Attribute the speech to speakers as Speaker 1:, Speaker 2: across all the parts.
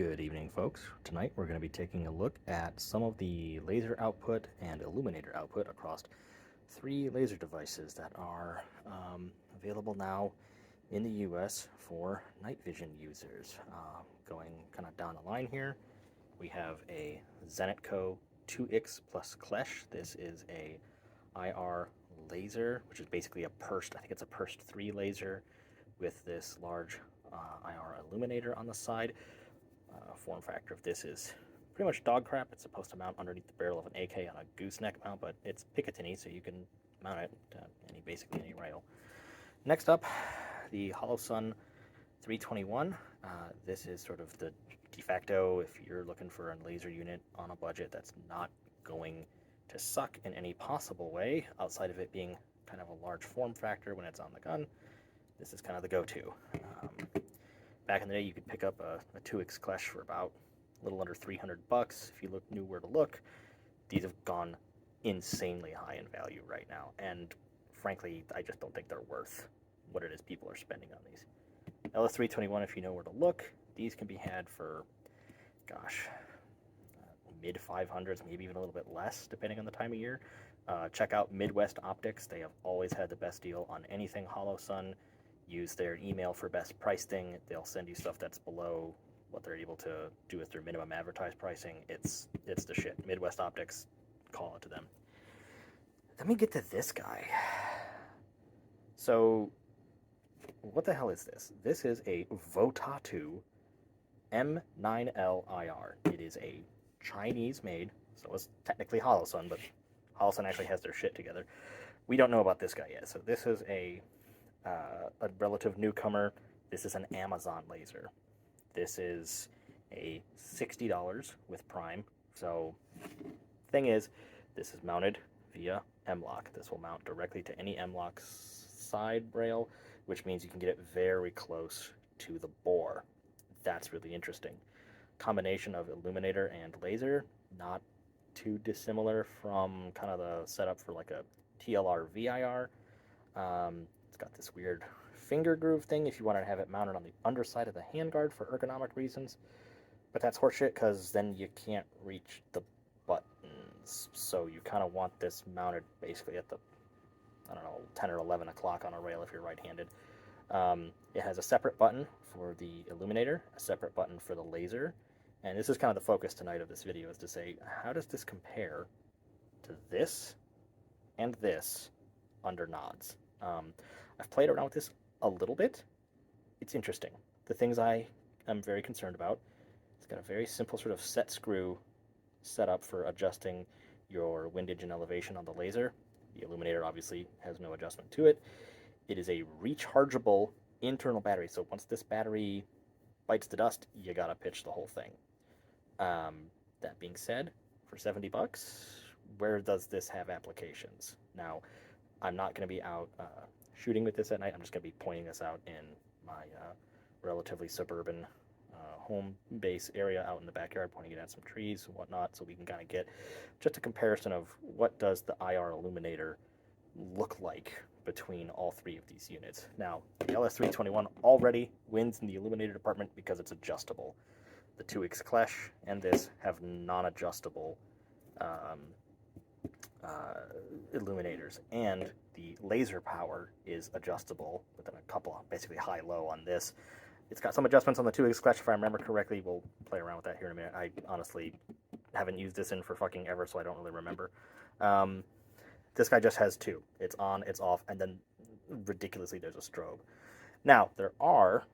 Speaker 1: Good evening, folks. Tonight we're going to be taking a look at some of the laser output and illuminator output across three laser devices that are available now in the US for night vision users. Going kind of down the line here, we have a Zenitco 2IKS+Klesh. This is a IR laser, which is basically a pursed, I think it's a pursed 3 laser with this large IR illuminator on the side. Form factor of this is pretty much dog crap. It's supposed to mount underneath the barrel of an AK on a gooseneck mount, but it's Picatinny, so you can mount it to basically any rail. Next up, the Holosun 321. This is sort of the de facto if you're looking for a laser unit on a budget that's not going to suck in any possible way, outside of it being kind of a large form factor when it's on the gun. This is kind of the go-to. Back in the day, you could pick up a 2IKS+Klesh for about a little under $300 if you knew where to look. These have gone insanely high in value right now, and frankly, I just don't think they're worth what it is people are spending on these. LS321, if you know where to look, these can be had for, gosh, mid 500s, maybe even a little bit less, depending on the time of year. Check out Midwest Optics. They have always had the best deal on anything Holosun. Use their email for best price thing. They'll send you stuff that's below what they're able to do with their minimum advertised pricing. It's the shit. Midwest Optics, call it to them. Let me get to this guy. So, what the hell is this? This is a VotatuM9L-IR. It is a Chinese-made, so it's technically Holosun, but Holosun actually has their shit together. We don't know about this guy yet. So this is a relative newcomer. This is an Amazon laser. This is a $60 with Prime. So, thing is, this is mounted via Mlok. This will mount directly to any Mlok side rail, which means you can get it very close to the bore. That's really interesting. Combination of illuminator and laser, not too dissimilar from kind of the setup for like a TLR VIR. It's got this weird finger groove thing if you want to have it mounted on the underside of the handguard for ergonomic reasons. But that's horseshit because then you can't reach the buttons. So you kind of want this mounted basically at the, I don't know, 10 or 11 o'clock on a rail if you're right-handed. It has a separate button for the illuminator, a separate button for the laser. And this is kind of the focus tonight of this video, is to say, how does this compare to this and this under nods? I've played around with this a little bit. It's interesting. The things I am very concerned about, it's got a very simple sort of set screw setup for adjusting your windage and elevation on the laser. The illuminator obviously has no adjustment to it. It is a rechargeable internal battery, so once this battery bites the dust, you gotta pitch the whole thing. That being said, for $70, where does this have applications? Now, I'm not going to be out shooting with this at night. I'm just going to be pointing this out in my relatively suburban home base area out in the backyard, pointing it at some trees and whatnot, so we can kind of get just a comparison of what does the IR illuminator look like between all three of these units. Now, the LS321 already wins in the illuminator department because it's adjustable. The 2IKS+Klesh and this have non-adjustable illuminators, and the laser power is adjustable within a couple, basically high-low on this. It's got some adjustments on the 2IKS+Klesh, if I remember correctly. We'll play around with that here in a minute. I honestly haven't used this in for fucking ever, so I don't really remember. This guy just has two. It's on, it's off, and then ridiculously there's a strobe. Now, there are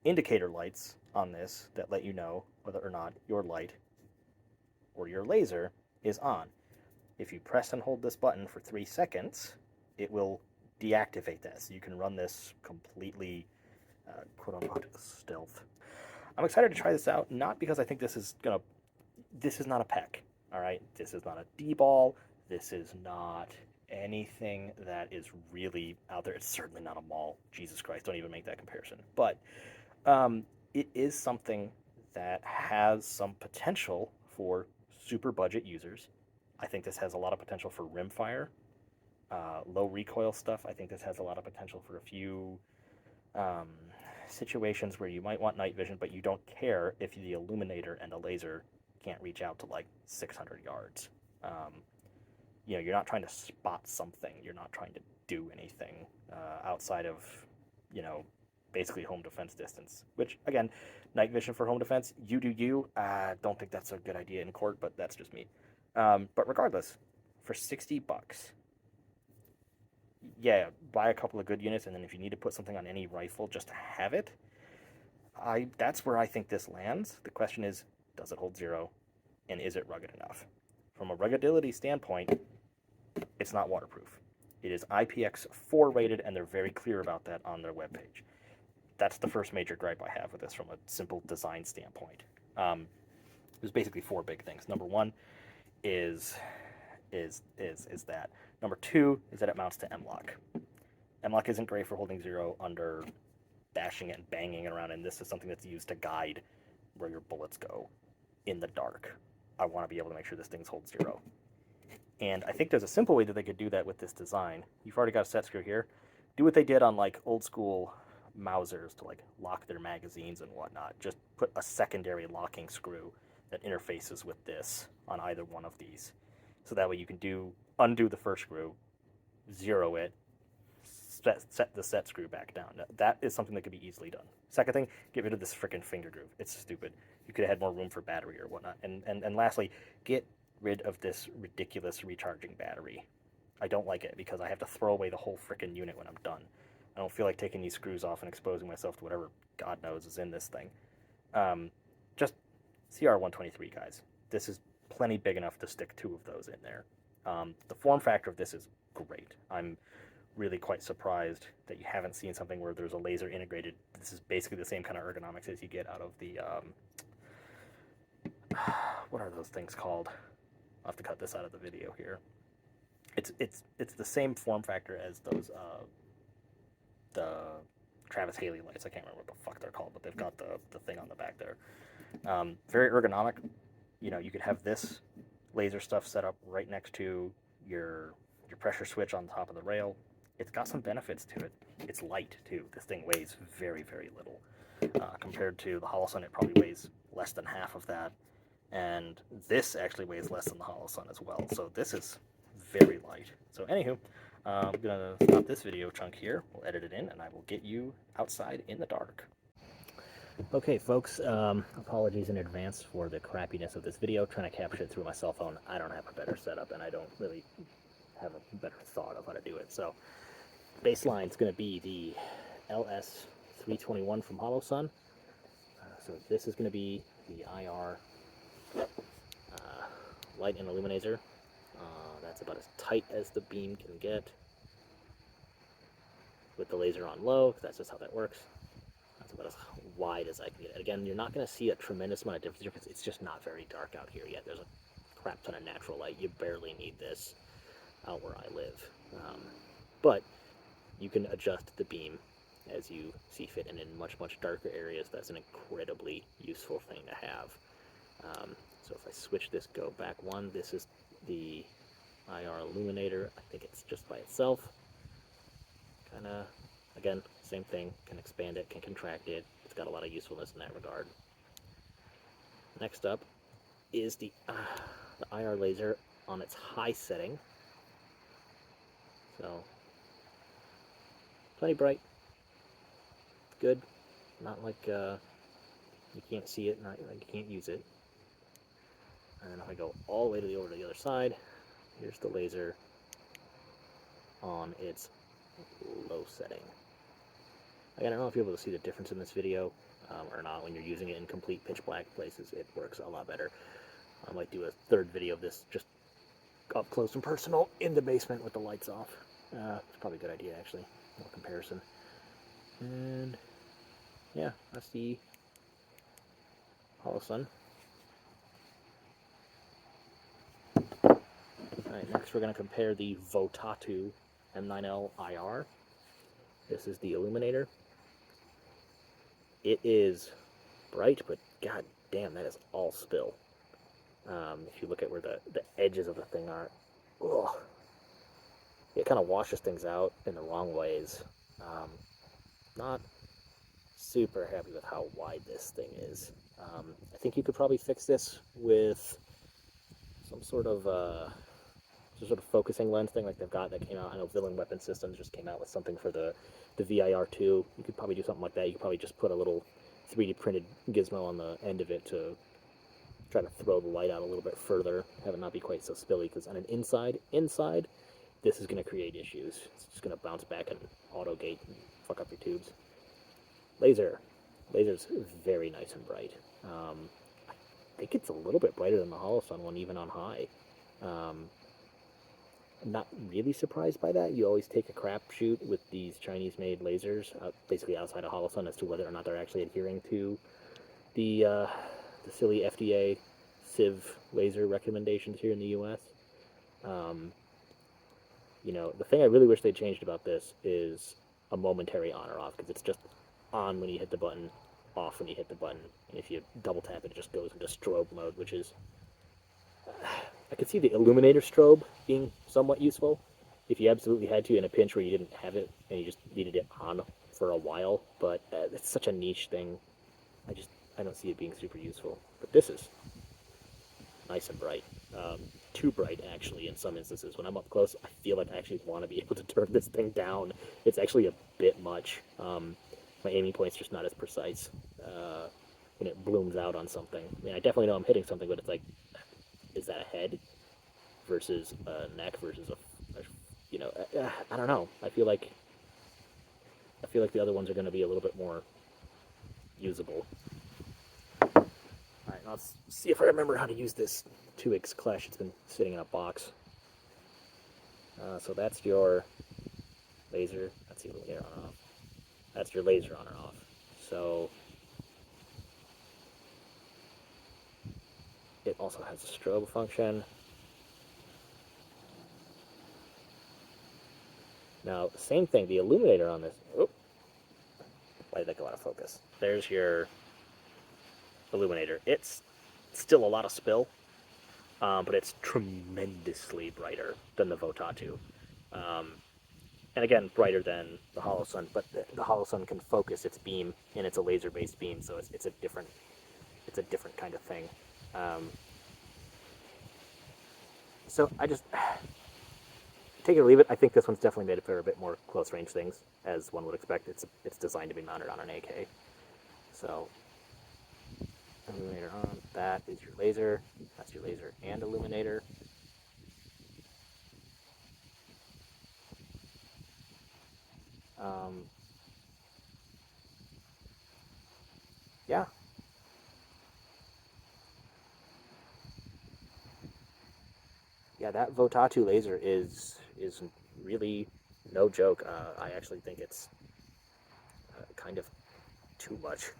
Speaker 1: indicator lights on this that let you know whether or not your light or your laser is on. If you press and hold this button for 3 seconds, it will deactivate this. You can run this completely, quote-unquote, stealth. I'm excited to try this out, not because I think this is not a PEC, all right? This is not a D-ball. This is not anything that is really out there. It's certainly not a mall. Jesus Christ, don't even make that comparison. But it is something that has some potential for super budget users. I think this has a lot of potential for rimfire, low recoil stuff. I think this has a lot of potential for a few situations where you might want night vision, but you don't care if the illuminator and the laser can't reach out to like 600 yards. You know, you're not trying to spot something. You're not trying to do anything outside of, you know, basically home defense distance. Which, again, night vision for home defense, you do you. Don't think that's a good idea in court, but that's just me. But regardless, for $60, yeah, buy a couple of good units, and then if you need to put something on any rifle just to have it, that's where I think this lands. The question is, does it hold zero, and is it rugged enough? From a ruggedity standpoint, it's not waterproof. It is IPX4 rated, and they're very clear about that on their webpage. That's the first major gripe I have with this from a simple design standpoint. There's basically four big things. Number one is that. Number two is that it mounts to Mlok. Mlok isn't great for holding zero under bashing it and banging it around, and this is something that's used to guide where your bullets go in the dark. I want to be able to make sure this thing holds zero. And I think there's a simple way that they could do that with this design. You've already got a set screw here. Do what they did on like old school Mausers to like lock their magazines and whatnot. Just put a secondary locking screw that interfaces with this on either one of these. So that way you can undo the first screw, zero it, set the set screw back down. That is something that could be easily done. Second thing, get rid of this freaking finger groove. It's stupid. You could have had more room for battery or whatnot. And lastly, get rid of this ridiculous recharging battery. I don't like it because I have to throw away the whole freaking unit when I'm done. I don't feel like taking these screws off and exposing myself to whatever God knows is in this thing. Just CR123, guys. This is plenty big enough to stick two of those in there. The form factor of this is great. I'm really quite surprised that you haven't seen something where there's a laser integrated. This is basically the same kind of ergonomics as you get out of the, what are those things called? I'll have to cut this out of the video here. It's the same form factor as those, the Travis Haley lights. I can't remember what the fuck they're called, but they've got the thing on the back there. Very ergonomic. You know, you could have this laser stuff set up right next to your pressure switch on top of the rail. It's got some benefits to it. It's light, too. This thing weighs very, very little. Compared to the Holosun, it probably weighs less than half of that. And this actually weighs less than the Holosun as well. So this is very light. So anywho, I'm going to stop this video chunk here. We'll edit it in, and I will get you outside in the dark. Okay, folks, apologies in advance for the crappiness of this video. Trying to capture it through my cell phone. I don't have a better setup, and I don't really have a better thought of how to do it. So baseline is going to be the LS321 from Holosun. So this is going to be the IR light and illuminator. That's about as tight as the beam can get with the laser on low. That's just how that works. That's about as wide as I can get it. Again, you're not going to see a tremendous amount of difference because it's just not very dark out here yet. There's a crap ton of natural light. You barely need this out where I live. But you can adjust the beam as you see fit, and in much, much darker areas, that's an incredibly useful thing to have. So if I switch this go back one, this is the IR illuminator. I think it's just by itself. Kind of, again, same thing, can expand it, can contract it. It's got a lot of usefulness in that regard. Next up is the IR laser on its high setting. So, plenty bright. Good. Not like you can't see it, not like you can't use it. And then if I go all the way over to the other side, here's the laser on its low setting. Again, I don't know if you're able to see the difference in this video or not. When you're using it in complete pitch black places, it works a lot better. I might do a third video of this just up close and personal in the basement with the lights off. It's probably a good idea, actually. No comparison. And yeah, that's the Holosun. Alright, next we're going to compare the VotatuM9L-IR. This is the illuminator. It is bright, but god damn, that is all spill. If you look at where the edges of the thing are, ugh, it kind of washes things out in the wrong ways. Not super happy with how wide this thing is. I think you could probably fix this with some sort of focusing lens thing like they've got that came out. I know Villain Weapon Systems just came out with something for the VIR2. You could probably do something like that. You could probably just put a little 3D printed gizmo on the end of it to try to throw the light out a little bit further, have it not be quite so spilly, because on an inside, this is going to create issues. It's just going to bounce back and auto-gate and fuck up your tubes. Laser's very nice and bright. I think it's a little bit brighter than the Holosun one, even on high. I'm not really surprised by that. You always take a crapshoot with these Chinese-made lasers, basically outside of Holosun, as to whether or not they're actually adhering to the silly FDA Civ laser recommendations here in the U.S. You know, the thing I really wish they changed about this is a momentary on or off, because it's just on when you hit the button, off when you hit the button, and if you double tap it, it just goes into strobe mode, which is... I could see the illuminator strobe being somewhat useful if you absolutely had to in a pinch where you didn't have it and you just needed it on for a while, but it's such a niche thing. I don't see it being super useful. But this is nice and bright. Too bright, actually, in some instances. When I'm up close, I feel like I actually want to be able to turn this thing down. It's actually a bit much. My aiming point's just not as precise when it blooms out on something. I mean, I definitely know I'm hitting something, but it's like, is that a head versus a neck versus a you know, I don't know. I feel like the other ones are going to be a little bit more usable. All right, let's see if I remember how to use this 2IKS+Klesh. It's been sitting in a box. So that's your laser. Let's see if we can get it on or off. That's your laser on or off. So it also has a strobe function. Now, same thing, the illuminator on this... Oh, why did that go out of focus? There's your illuminator. It's still a lot of spill, but it's tremendously brighter than the Votatu. And again, brighter than the Holosun, but the Holosun can focus its beam, and it's a laser-based beam, so it's a different kind of thing. So I just... Take it or leave it. I think this one's definitely made it for a bit more close-range things, as one would expect. It's designed to be mounted on an AK. So, illuminator on. That is your laser. That's your laser and illuminator. Yeah. Yeah, that Votatu laser is really no joke. I actually think it's kind of too much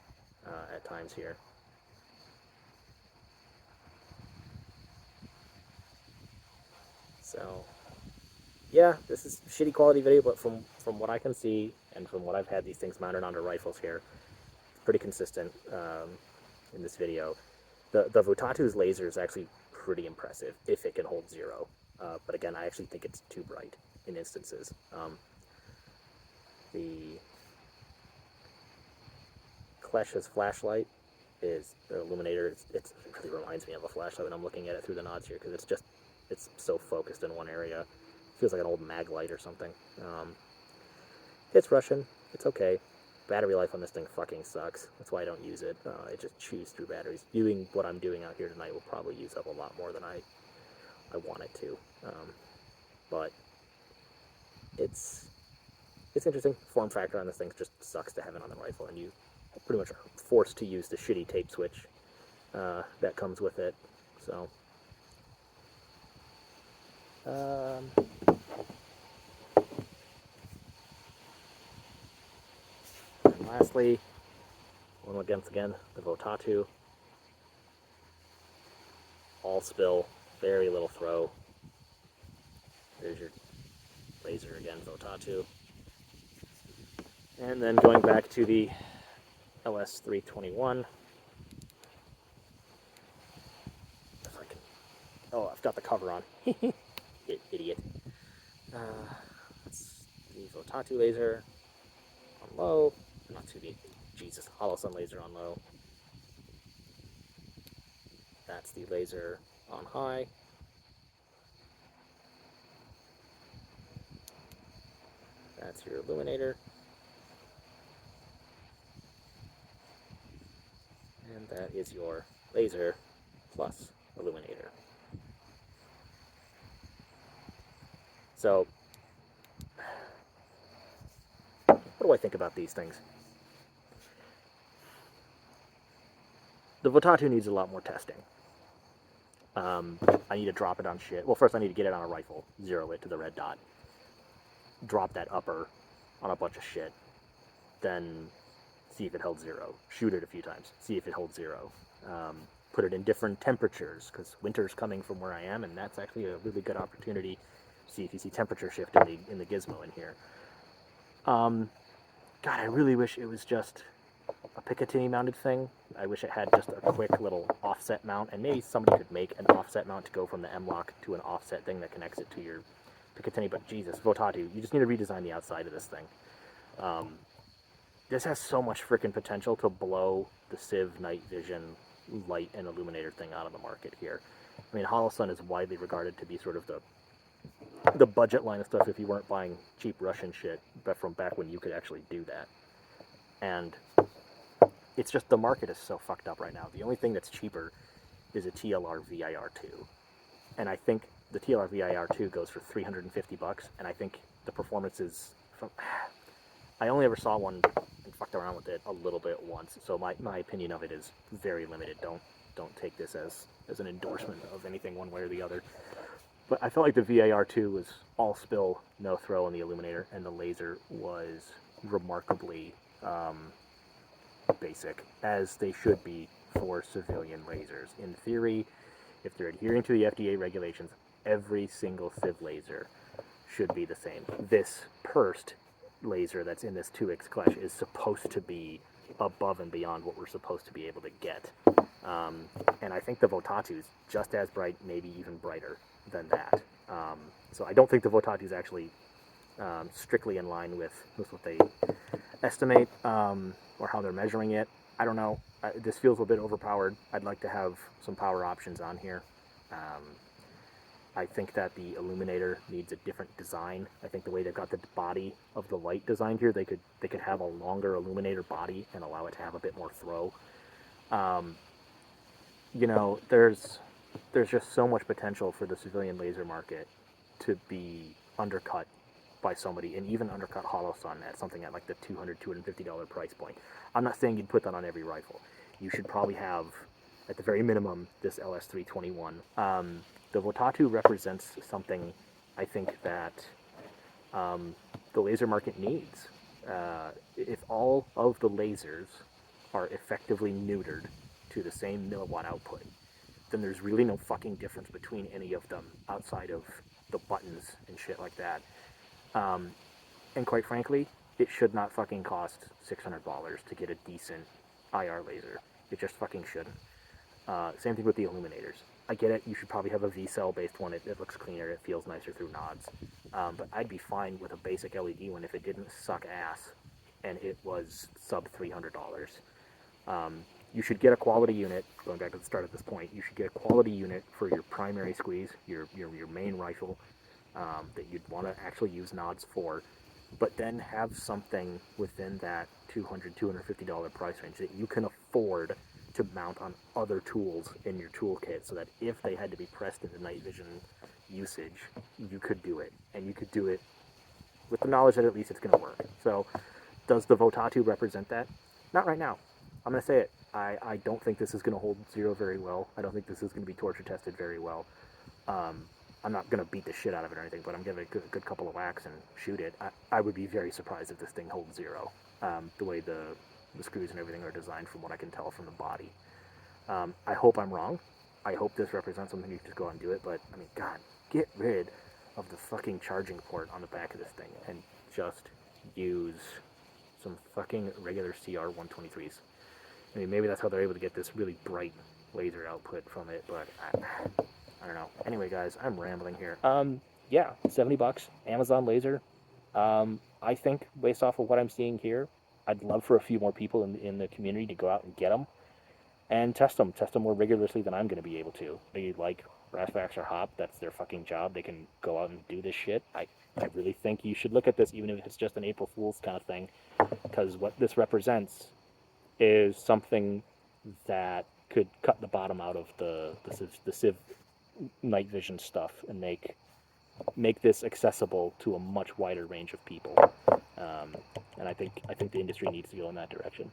Speaker 1: at times here. So, yeah, this is shitty quality video, but from what I can see, and from what I've had these things mounted onto rifles here, it's pretty consistent in this video. The Votatu's laser is actually pretty impressive, if it can hold zero. But again, I actually think it's too bright in instances. The Klesh's flashlight is the illuminator. It really reminds me of a flashlight when I'm looking at it through the nods here, because it's so focused in one area. It feels like an old mag light or something. It's Russian. It's okay. Battery life on this thing fucking sucks. That's why I don't use it. It just chews through batteries. Doing what I'm doing out here tonight will probably use up a lot more than I want it to. But it's interesting. Form factor on this thing just sucks to have it on the rifle, and you pretty much are forced to use the shitty tape switch that comes with it. So, and lastly, once again, the Votatu. All spill, very little throw. There's your laser again, Votatu. And then going back to the LS321. If I can... Oh, I've got the cover on. Idiot. That's the Votatu laser on low. Not to be Jesus, Holosun laser on low. That's the laser on high. That's your illuminator. And that is your laser plus illuminator. So, what do I think about these things? The Votatu needs a lot more testing. I need to drop it on shit. Well, first I need to get it on a rifle, zero it to the red dot, drop that upper on a bunch of shit, then see if it held zero. Shoot it a few times, see if it holds zero. Put it in different temperatures, because winter's coming from where I am, and that's actually a really good opportunity to see if you see temperature shift in the gizmo in here. God, I really wish it was just a Picatinny mounted thing. I wish it had just a quick little offset mount, and maybe somebody could make an offset mount to go from the Mlok to an offset thing that connects it to your Picatinny, but Jesus, Votatu, you just need to redesign the outside of this thing. This has so much freaking potential to blow the Civ night vision light and illuminator thing out of the market here. I mean, Holosun is widely regarded to be sort of the budget line of stuff if you weren't buying cheap Russian shit, but from back when you could actually do that. And it's just, the market is so fucked up right now. The only thing that's cheaper is a TLR VIR2. And I think the TLR VIR2 goes for $350, and I think the performance is from, I only ever saw one and fucked around with it a little bit once, so my opinion of it is very limited. Don't take this as an endorsement of anything one way or the other. But I felt like the VIR2 was all spill, no throw on the illuminator, and the laser was remarkably basic, as they should be for civilian lasers. In theory, if they're adhering to the FDA regulations, every single Civ laser should be the same. This pursed laser that's in this 2IKS+Klesh is supposed to be above and beyond what we're supposed to be able to get. And I think the Votatu is just as bright, maybe even brighter than that. So I don't think the Votatu is actually strictly in line with what they estimate or how they're measuring it. I don't know. This feels a bit overpowered. I'd like to have some power options on here. I think that the illuminator needs a different design. I think the way they've got the body of the light designed here, they could have a longer illuminator body and allow it to have a bit more throw. You know, there's just so much potential for the civilian laser market to be undercut by somebody, and even undercut Holosun at something at like the $200, $250 price point. I'm not saying you'd put that on every rifle. You should probably have, at the very minimum, this LS321. The Votatu represents something I think that the laser market needs. If all of the lasers are effectively neutered to the same milliwatt output, then there's really no fucking difference between any of them outside of the buttons and shit like that. And quite frankly, it should not fucking cost $600 to get a decent IR laser. It just fucking shouldn't. Same thing with the illuminators. I get it, you should probably have a V-cell based one. It looks cleaner, it feels nicer through nods. But I'd be fine with a basic LED one if it didn't suck ass and it was sub $300. You should get a quality unit, going back to the start at this point, you should get a quality unit for your primary squeeze, your main rifle, that you'd want to actually use nods for, but then have something within that $200, $250 price range that you can afford to mount on other tools in your toolkit, so that if they had to be pressed into night vision usage, you could do it, and you could do it with the knowledge that at least it's going to work. So, does the Votatu represent that? Not right now. I'm going to say it. I don't think this is going to hold zero very well. I don't think this is going to be torture tested very well. I'm not going to beat the shit out of it or anything, but I'm giving it a good couple of whacks and shoot it. I would be very surprised if this thing holds zero, the way the screws and everything are designed from what I can tell from the body. I hope I'm wrong. I hope this represents something you can just go out and do it, but, I mean, God, get rid of the fucking charging port on the back of this thing and just use some fucking regular CR123s. I mean, maybe that's how they're able to get this really bright laser output from it, but I don't know. Anyway, guys, I'm rambling here. Yeah, $70, Amazon laser. I think, based off of what I'm seeing here, I'd love for a few more people in the community to go out and get them and test them more rigorously than I'm going to be able to. They like Rasvax or Hop, that's their fucking job. They can go out and do this shit. I really think you should look at this, even if it's just an April Fool's kind of thing, because what this represents is something that could cut the bottom out of the Civ night vision stuff and make this accessible to a much wider range of people. And I think the industry needs to go in that direction.